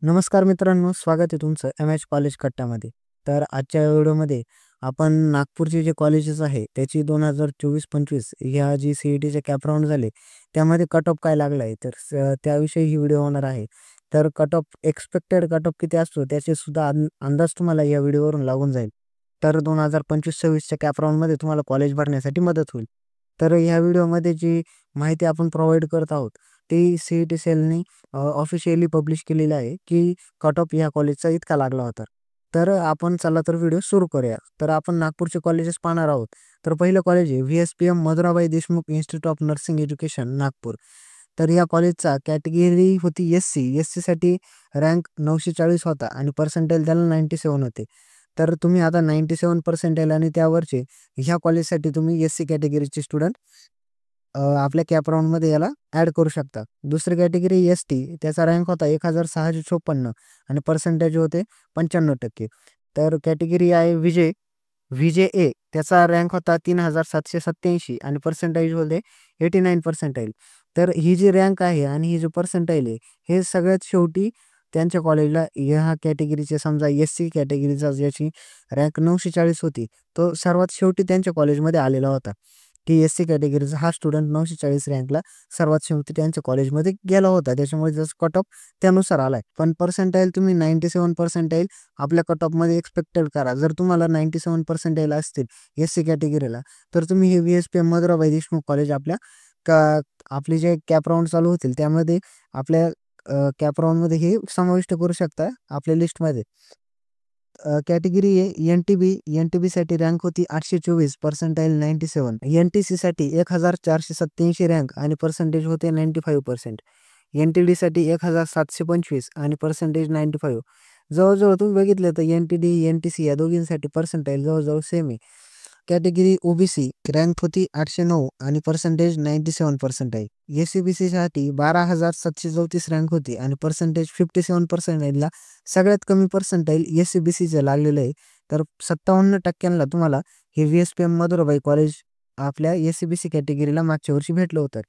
नमस्कार मित्रांनो, स्वागत आहे तुमचं एम-एच कॉलेज कट्टामध्ये. तर आजच्या व्हिडिओमध्ये आपण नागपूरचे जे कॉलेजेस आहे त्याची 2024-25 ह्या जी सी-ई-टीचे कॅप राउंड झाले, त्यामध्ये कट ऑफ काय लागला आहे, तर त्याविषयी ही व्हिडिओ होणार आहे. तर cut off expected cut off किती असतो त्याचे सुद्धा अंदाज तुम्हाला या व्हिडिओवरून लागून जाईल. तर 2025-26च्या कॅप राउंडमध्ये तुम्हाला कॉलेज भरण्यासाठी मदत होईल. तर ह्या व्हिडिओमध्ये जी माहिती आपण प्रोव्हाईड करत आहोत, ती सी-ई-टी सेलनी ऑफिशियली पब्लिश केलेली आहे, की कट ऑफ ह्या कॉलेजचा इतका लागला होता. तर आपण चला तर व्हिडिओ सुरू करूया. तर आपण नागपूरचे कॉलेजेस पाहणार आहोत. तर पहिलं कॉलेज आहे VSPM Madhurabai Deshmukh institute of nursing education Nagpur. तर या कॉलेजचा कॅटेगरी होती एस-सी. एस-सीसाठी रँक 940 होता आणि पर्सेंटाइल त्याला 97 होते. तर तुम्ही आता 97 पर्सेंटाइल आणि त्यावरचे ह्या कॉलेजसाठी तुम्ही एस-सी कॅटेगरीचे स्टुडंट आपल्या कॅप राउंडमध्ये याला ॲड करू शकता. दुसरी कॅटेगरी एस-टी त्याचा रँक होता 1656 आणि पर्सेंटेज होते 95%. तर कॅटेगरी आहे व्ही-जे-ए त्याचा रँक होता 3787 आणि पर्सेंटेज होते 89 पर्सेंटाइल. तर ही जी रँक आहे आणि ही जी पर्सेंटाइल आहे, हे सगळ्यात शेवटी त्यांच्या कॉलेजला ह्या कॅटेगरीचे समजा एस-सी कॅटेगरीचा ज्याची रँक 940 होती, तो सर्वात शेवटी त्यांच्या कॉलेजमध्ये आलेला होता. की एस-सी कॅटेगरीचा हा स्टुडंट 940 रँकला सर्वात शेवटी त्यांच्या कॉलेजमध्ये गेला होता. त्याच्यामुळे जसं कट ऑफ त्यानुसार आलाय. पण पर्सेंटाइल तुम्ही 97 पर्सेंटाइल आपल्या कट ऑफमध्ये एक्सपेक्टेड करा. जर तुम्हाला 97 पर्सेंटाइल असतील एस-सी कॅटेगरीला, तर तुम्ही हे व्ही-एस-पी-एम मधुराबाई देशमुख कॉलेज आपले जे कॅप राउंड चालू होतील त्यामध्ये आपल्या कॅप राउंडमध्ये हे समाविष्ट करू शकता आपल्या लिस्टमध्ये. कॅटेगरी आहे एन-टी-बी. एन-टी-बीसाठी रँक होती 824, पर्सेंटाइल 97. एन-टी-सीसाठी 1487 रँक आणि पर्सेंटेज होते 95%. एन-टी-डीसाठी 1725 आणि पर्सेंटेज 95. जवळजवळ तुम्ही बघितलं तर एन-टी-डी, एन-टी-सी या दोघींसाठी पर्सेंटाइल जवळजवळ सेम आहे. कॅटेगरी ओ-बी-सी रँक होती 809 आणि पर्सेंटेज 97 पर्सेंटाइल. एस-सी-बी-सीसाठी 12,734 रँक होती आणि पर्सेंटेज 57 पर्सेंटाइलला सगळ्यात कमी पर्सेंटाइल एस-सी-बी-सीचं लागलेलं आहे. तर 57% तुम्हाला हे व्ही-एस-पी-एम मधुराबाई कॉलेज आपल्या एस-सी-बी-सी कॅटेगरीला मागच्या वर्षी भेटलं होतं.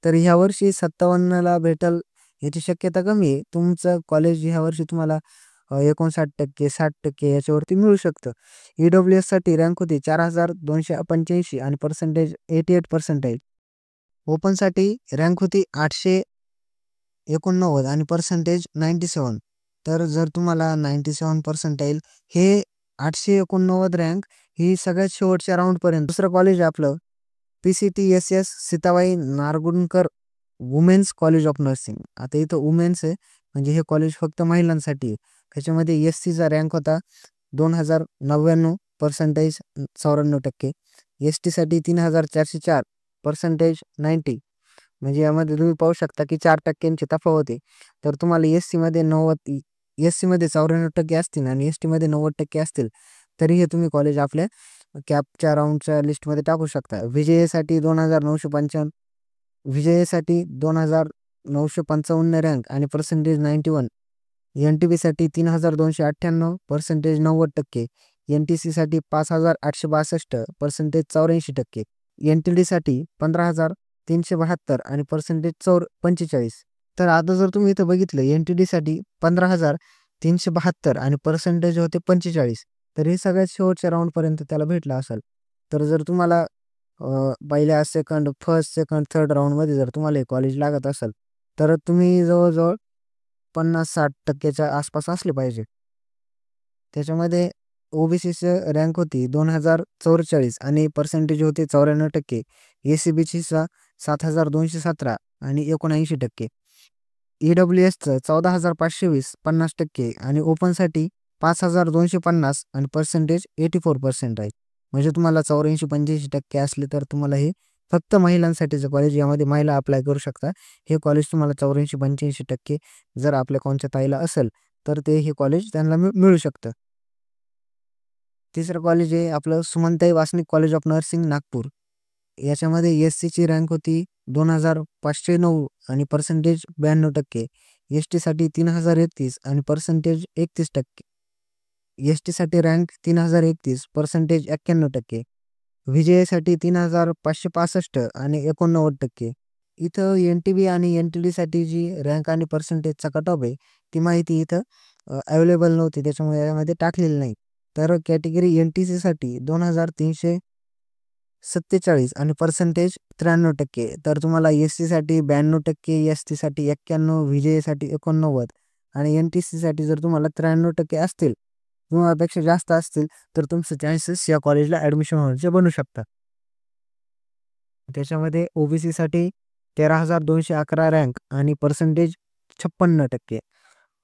तर ह्या वर्षी 57ला भेटेल याची शक्यता कमी आहे. तुमचं कॉलेज ह्या वर्षी तुम्हाला 59% 60% याच्यावरती मिळू शकतं. ई-डब्ल्यू-एससाठी रँक होती 4285 आणि पर्सेंटेज 88 पर्सेंटाइल. ओपनसाठी रँक होती 889 आणि पर्सेंटेज 97. तर जर तुम्हाला 97 पर्सेंटाइल हे 889 रँक ही सगळ्यात शेवटच्या राऊंडपर्यंत. दुसरं कॉलेज आहे आपलं PCTSS Sitabai Nargunkar women's college of nursing. आता इथं वुमेन्स आहे म्हणजे हे कॉलेज फक्त महिलांसाठी आहे. त्याच्यामध्ये एस-सीचा रँक होता 2099, पर्सेंटेज 94%. एस-टीसाठी 3404, पर्सेंटेज 90. म्हणजे यामध्ये तुम्ही पाहू शकता की 4%ची तफावत आहे. तर तुम्हाला एस-सीमध्ये 94% असतील आणि एस-टीमध्ये 90% असतील, तरी हे तुम्ही कॉलेज आपल्या कॅपच्या राऊंडच्या लिस्टमध्ये टाकू शकता. व्ही-जे-एसाठी 2955, व्ही-जे-एसाठी 2955 रँक आणि पर्सेंटेज 91. एन-टी-बीसाठी 3298, पर्सेंटेज 90%. एन-टी-सीसाठी 5862, पर्सेंटेज 84%. एन-टी-डीसाठी 15372 आणि पर्सेंटेज 45. तर आता जर तुम्ही इथं बघितलं एन-टी-डीसाठी 15372 आणि पर्सेंटेज होते 45. तर हे सगळ्यात शेवटच्या राऊंडपर्यंत त्याला भेटलं असेल. तर जर तुम्हाला पहिल्या फर्स्ट, सेकंड, थर्ड राऊंडमध्ये जर तुम्हाला हे कॉलेज लागत असेल, तर तुम्ही जवळजवळ 50-60% आसपास असले पाहिजे. त्याच्यामध्ये ओ-बी-सीचं रँक होती 2044 आणि पर्सेंटेज होते 94%. एस-सी-बी-सीचा 7217 आणि 79%. ई-डब्ल्यू-एसचं 14520, 50% आणि ओपनसाठी 5250 आणि पर्सेंटेज 84% आहे. म्हणजे तुम्हाला 84-85% असले तर तुम्हाला हे फक्त महिलांसाठीचं कॉलेज, यामध्ये महिला अप्लाय करू शकता. हे कॉलेज तुम्हाला 84-85% जर आपल्या कोणत्या ताईला असेल, तर ते हे कॉलेज त्यांना मिळू शकतं. तिसरं कॉलेज आहे आपलं Sumantai Wasnik college of nursing Nagpur. याच्यामध्ये एस-सीची रँक होती 2509 आणि पर्सेंटेज 92%. एस-टीसाठी 3031 आणि पर्सेंटेज 31%. एस-टीसाठी रँक 3031, पर्सेंटेज 91%. व्ही-जे-एसाठी 3565 आणि 89%. इथं NTB आणि NTDसाठी जी रँक आणि पर्सेंटेजचा कट ऑफ आहे ती माहिती इथं अवेलेबल नव्हती, त्याच्यामुळे यामध्ये टाकलेली नाही. तर कॅटेगरी NTCसाठी 2347 आणि पर्सेंटेज 93%. तर तुम्हाला SCसाठी 92%, STसाठी 91, VJसाठी 89 आणि NTCसाठी जर तुम्हाला 93% असतील किंवा पेक्षा जास्त असतील तर तुमचे चान्सेस या कॉलेजला ॲडमिशन होण्याचे बनू शकतात. त्याच्यामध्ये OBCसाठी 13,211 रँक आणि पर्सेंटेज 56%.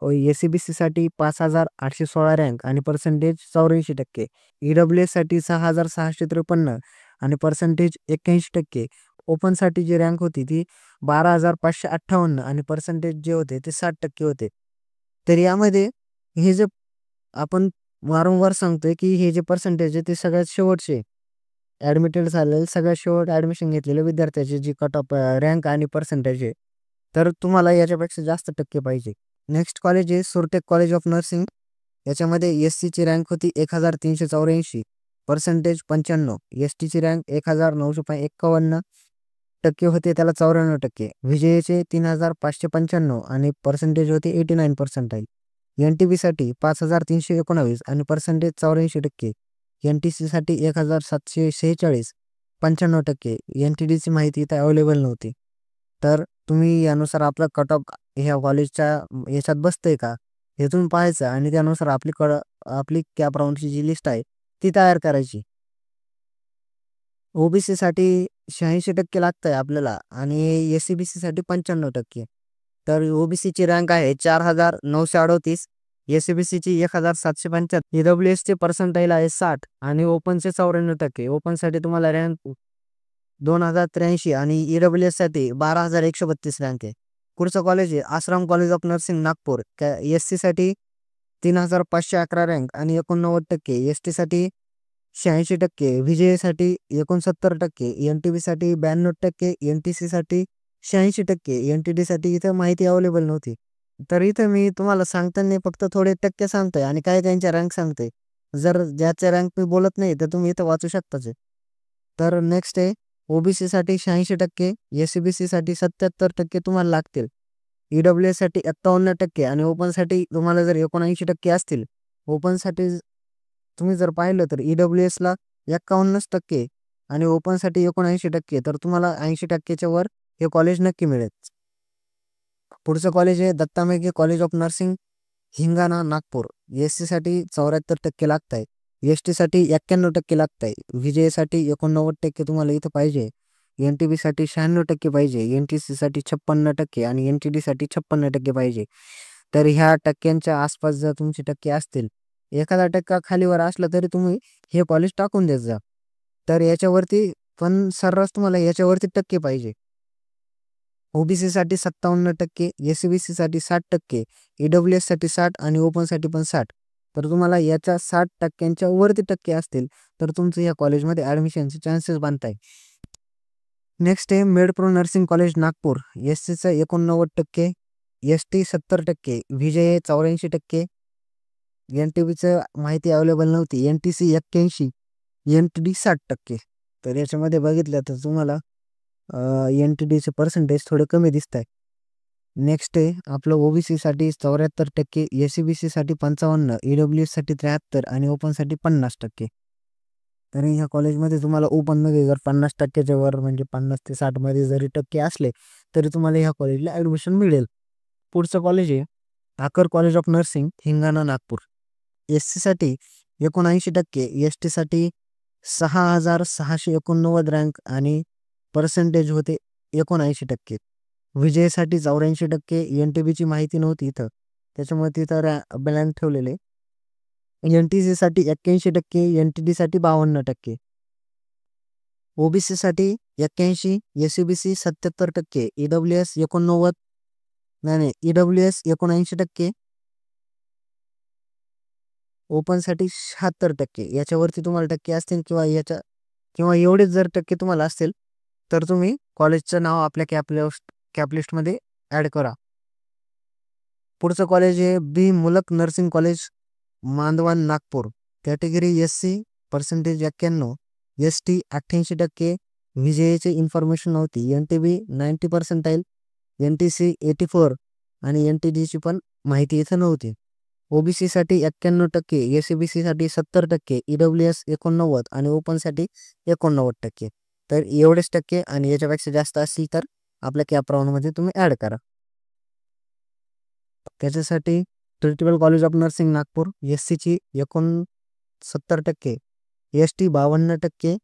SC-BCसाठी 5,816 रँक आणि पर्सेंटेज 84%. EWSसाठी 6,653 आणि पर्सेंटेज 81%. ओपनसाठी जी रँक होती ती 12,558 आणि पर्सेंटेज जे होते ते 60% होते. तर यामध्ये हे जे आपण वारंवार सांगतोय की हे जे पर्सेंटेज आहे ते सगळ्यात शेवटचे ॲडमिटेड झालेले सगळ्यात शेवट ॲडमिशन घेतलेल्या विद्यार्थ्याची जी कट ऑफ रँक आणि पर्सेंटेज आहे, तर तुम्हाला याच्यापेक्षा जास्त टक्के पाहिजे. नेक्स्ट कॉलेज आहे सुरटेक कॉलेज ऑफ नर्सिंग. याच्यामध्ये SCची रँक होती 1,384, पर्सेंटेज 95. STची रँक 1,951% होते, त्याला 94%. VJAचे 3,595 आणि पर्सेंटेज होते 89%. NTBसाठी 5,319 आणि पर्सेंटेज 84%. NTCसाठी 1,746, 95%. NTDची माहिती इथं अवेलेबल नव्हती. तर तुम्ही यानुसार आपला कट ऑफ ह्या कॉलेजच्या याच्यात बसतंय का हे तुम्ही पाहायचं आणि त्यानुसार आपली कॅप राऊंडची जी लिस्ट आहे ती तयार करायची. OBCसाठी 86% लागतंय आपल्याला आणि SC-BCसाठी 95%. तर OBCची रँक आहे 4,938, SC-BCची 1,775, EWSचे पर्सेंटाईल आहे 60 आणि ओपनचे 94%. ओपनसाठी तुम्हाला रँक 2,083 आणि EWSसाठी 12,132 रँक आहे. पुढचं कॉलेज आहे Ashram college of nursing Nagpur. SCसाठी 3,511 रँक आणि 89%. STसाठी 86%, VJAसाठी 69%, NTBसाठी 92%, NTCसाठी 86%, NTDसाठी इथं माहिती अवेलेबल नव्हती. तर इथं मी तुम्हाला सांगताना फक्त थोडे टक्के सांगतोय आणि काय त्यांच्या रँक सांगतोय. जर ज्याच्या रँक मी बोलत नाही तर तुम्ही इथं वाचू शकताच आहे. तर नेक्स्ट आहे OBCसाठी 86%, SC-BCसाठी 77% तुम्हाला लागतील. EWSसाठी 51% आणि ओपनसाठी तुम्हाला जर 79% असतील. ओपनसाठी तुम्ही जर पाहिलं तर EWSला 51% आणि ओपनसाठी 79%. तर तुम्हाला 80%च्या वर हे कॉलेज नक्की मिळेल. पुढचं कॉलेज आहे Datta Meghe college of nursing Hingna Nagpur. SCसाठी 74% लागतंय. STसाठी 91% लागतंय. VJAसाठी 89% तुम्हाला इथं पाहिजे. NTBसाठी 96% पाहिजे. NTCसाठी 56% आणि NTDसाठी 56% पाहिजे. तर ह्या टक्क्यांच्या आसपास जर तुमचे टक्के असतील, एखादा टक्का खालीवर असला तरी तुम्ही हे कॉलेज टाकून देत जा. तर याच्यावरती पण सर्रास तुम्हाला याच्यावरती टक्के पाहिजे. OBCसाठी 57%, SC-BCसाठी 60%, EWSसाठी 60 आणि ओपनसाठी पण 60. तर तुम्हाला याच्या 60% वरती टक्के असतील तर तुमचं या कॉलेजमध्ये ॲडमिशनचे चान्सेस बनताय. नेक्स्ट आहे मेडप्रो नर्सिंग कॉलेज नागपूर. SCचं 89%, ST 70%, VJA 84%, NTBचं माहिती अवेलेबल नव्हती. NTC 81, NTD 60%. तर याच्यामध्ये बघितलं तर तुम्हाला NTDचे पर्सेंटेज थोडे कमी दिसत आहे. नेक्स्ट आहे आपलं OBCसाठी 74%, SC-BCसाठी 55, EWSसाठी 73 आणि ओपनसाठी 50%. तरी ह्या कॉलेजमध्ये तुम्हाला ओपनमध्ये जर 50%च्या वर म्हणजे 50 ते 60 मध्ये जरी टक्के असले तरी तुम्हाला ह्या कॉलेजला ॲडमिशन मिळेल. पुढचं कॉलेज आहे Aakar college of nursing Hingna Nagpur. SCसाठी 79%, STसाठी 6,689 रँक आणि पर्सेंटेज होते 79%. VJAसाठी 84%, NTBची माहिती नव्हती इथं त्याच्यामुळे तिथं ब्लँक ठेवलेले. NTCसाठी 81%, NTDसाठी 52%, OBCसाठी 81, SC-BC 77%, EWS 89, नाही EWS 79%, ओपनसाठी 76%. याच्यावरती तुम्हाला टक्के असतील किंवा एवढेच जर टक्के तुम्हाला असतील तर तुम्ही कॉलेजचं नाव आपल्या कॅप लिस्टमध्ये ॲड करा. पुढचं कॉलेज आहे B Mulak nursing college Mandwan Nagpur. Category SC percentage 91, ST 88%, व्ही-जे-एची इन्फॉर्मेशन नव्हती. एन-टी-बी 90 पर्सेंटाईल, एन-टी-सी 84 आणि एन-टी-डीची पण माहिती इथं नव्हती. ओ-बी-सीसाठी 91%, एस-सी-बी-सीसाठी 70%, ई-डब्ल्यू-एस 89 आणि ओपनसाठी 89%. तर एवढेच टक्के आणि याच्यापेक्षा जास्त असतील तर आपल्या कॅप राउंडमध्ये तुम्ही ॲड करा. त्याच्यासाठी ट्रिटिबल कॉलेज ऑफ नर्सिंग नागपूर एस-सीची 69%, एस-टी 52%,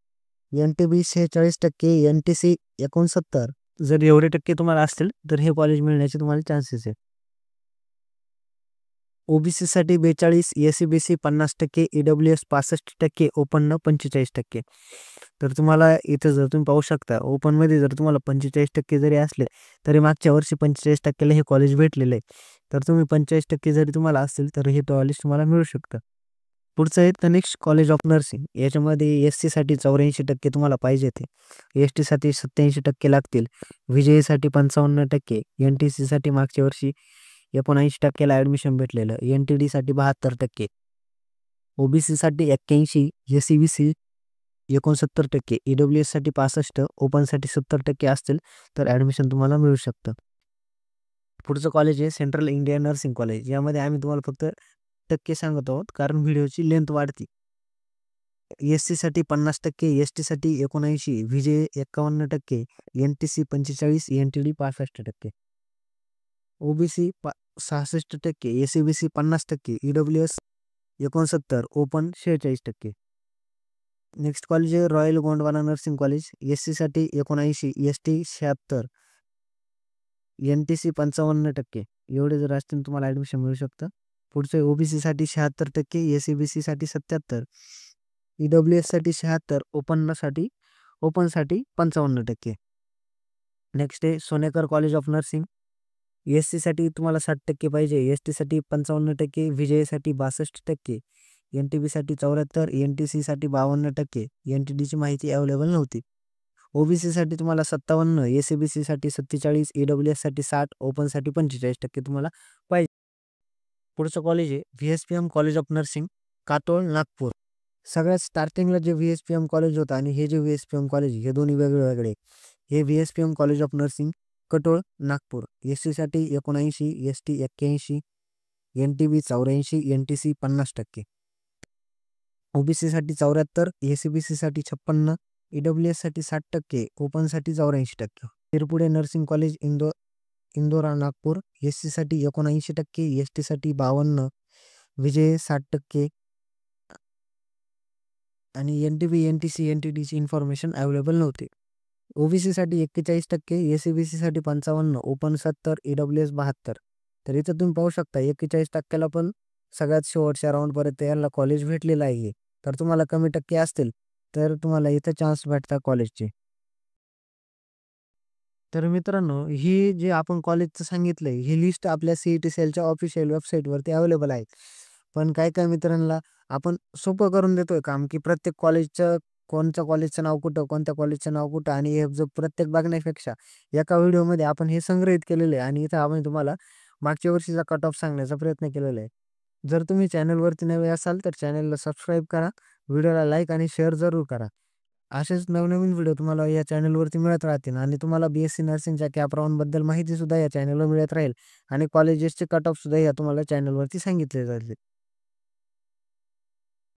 एन-टी-बी 46%, एन-टी-सी 69%. जर एवढे टक्के तुम्हाला असतील तर हे कॉलेज मिळण्याचे तुम्हाला चान्सेस आहे. ओ-बी-सीसाठी 42, एस-सी-बी-सी 50%, ई-डब्ल्यू-एस 65%, ओपननं 45%. तर तुम्हाला इथं जर तुम्ही पाहू शकता ओपनमध्ये जर तुम्हाला 45% जरी असले तरी मागच्या वर्षी 45%ला हे कॉलेज भेटलेलं आहे. तर तुम्ही 45% जरी तुम्हाला असतील तर हे कॉलेज तुम्हाला मिळू शकतं. पुढचं आहे तर नेक्स्ट कॉलेज ऑफ नर्सिंग. याच्यामध्ये एस-सीसाठी 84% तुम्हाला पाहिजे ते, एस-टीसाठी 87% लागतील, व्ही-जे-एसाठी 55%, एन-टी-सीसाठी मागच्या वर्षी 79%ला ॲडमिशन भेटलेलं, एन-टी-डीसाठी 72%, ओ-बी-सीसाठी 81, एस-सी-बी-सी 69%, ई-डब्ल्यू-एससाठी 65, ओपनसाठी 70% असतील तर ॲडमिशन तुम्हाला मिळू शकतं. पुढचं कॉलेज आहे सेंट्रल इंडिया नर्सिंग कॉलेज. यामध्ये आम्ही तुम्हाला फक्त टक्के सांगत आहोत कारण व्हिडिओची लेंथ वाढते. एस-सीसाठी 50%, एस-टीसाठी 79, VJ 51%, NTC 45, NTD 65%, OBC 66%, SCBC 50%, EWS 69, open 46%. Next college आहे रॉयल गोंडवाना नर्सिंग कॉलेज. एस-सीसाठी 79, एस-टी 76, एन-टी-सी 55%. एवढे जर असतील तुम्हाला ॲडमिशन मिळू शकतं. पुढचं ओ-बी-सीसाठी 76%, एस-सी-बी-सीसाठी 77, ई-डब्ल्यू-एससाठी 76, ओपनसाठी 55%. नेक्स्ट आहे सोनेकर कॉलेज ऑफ नर्सिंग. एस-सीसाठी तुम्हाला 60% पाहिजे, एस-टीसाठी 55%, व्ही-जे-एसाठी 62%, एन-टी-बीसाठी 74, एन-टी-सीसाठी 52%, एन-टी-डीची माहिती अवेलेबल नव्हती. ओ-बी-सीसाठी तुम्हाला 57, एस-सी-बी-सीसाठी 47, ई-डब्ल्यू-एससाठी 60, ओपनसाठी 45% तुम्हाला पाहिजे. पुढचं कॉलेज आहे V-S-P-M college of nursing, Katol, Nagpur. सगळ्यात स्टार्टिंगला जे व्ही-एस-पी-एम कॉलेज होतं आणि हे जे व्ही-एस-पी-एम कॉलेज हे दोन्ही वेगळे. हे VSPM college of nursing, Katol, Nagpur. एस-सीसाठी 79, एस-टी 81, एन-टी-बी 84, एन-टी-सी 50%, ओ-बी-सीसाठी 74, एस-सी-बी-सीसाठी 56, ई-डब्ल्यू-एससाठी 60%, ओपनसाठी 84%. Tirpude nursing college Indora, Nagpur. एस-सीसाठी 79%, एस-टीसाठी 52, व्ही-जे 60% आणि एन-टी-बी, एन-टी-सी, एन-टी-डीची इन्फॉर्मेशन अवेलेबल नव्हती. ओ-बी-सीसाठी 41%, एस-सी-बी-सीसाठी 55, ओपन 70, ई-डब्ल्यू-एस 72. तर इथं तुम्ही पाहू शकता 41%ला पण सगळ्यात शेवटच्या राऊंडपर्यंत याला कॉलेज भेटलेलं आहे. तर तुम्हाला कमी टक्के असतील तर तुम्हाला इथं चान्स भेटतात कॉलेजचे. तर मित्रांनो, ही जे आपण कॉलेजचं सांगितलंय, ही लिस्ट आपल्या सी-ई-टी सेलच्या ऑफिशियल वेबसाईटवरती अवेलेबल आहे. पण काही मित्रांना आपण सोपं करून देतोय काम, की प्रत्येक कॉलेजचं कोणत्या कॉलेजचं नाव कुठं, कोणत्या कॉलेजचं नाव कुठं आणि हे जो प्रत्येक बघण्यापेक्षा एका व्हिडिओमध्ये आपण हे संग्रहित केलेलं आहे आणि इथं आपण तुम्हाला मागच्या वर्षीचा कट ऑफ सांगण्याचा प्रयत्न केलेला आहे. जर तुम्ही चॅनलवरती नवे असाल तर चॅनलला सबस्क्राईब करा, व्हिडिओला लाईक आणि शेअर जरूर करा. असेच नवनवीन व्हिडिओ तुम्हाला या चॅनलवरती मिळत राहतील आणि तुम्हाला बी-एस-सी नर्सिंगच्या कॅप राउंडबद्दल माहितीसुद्धा या चॅनलवर मिळत राहील आणि कॉलेजेसचे कट ऑफसुद्धा या तुम्हाला चॅनलवरती सांगितले जातील.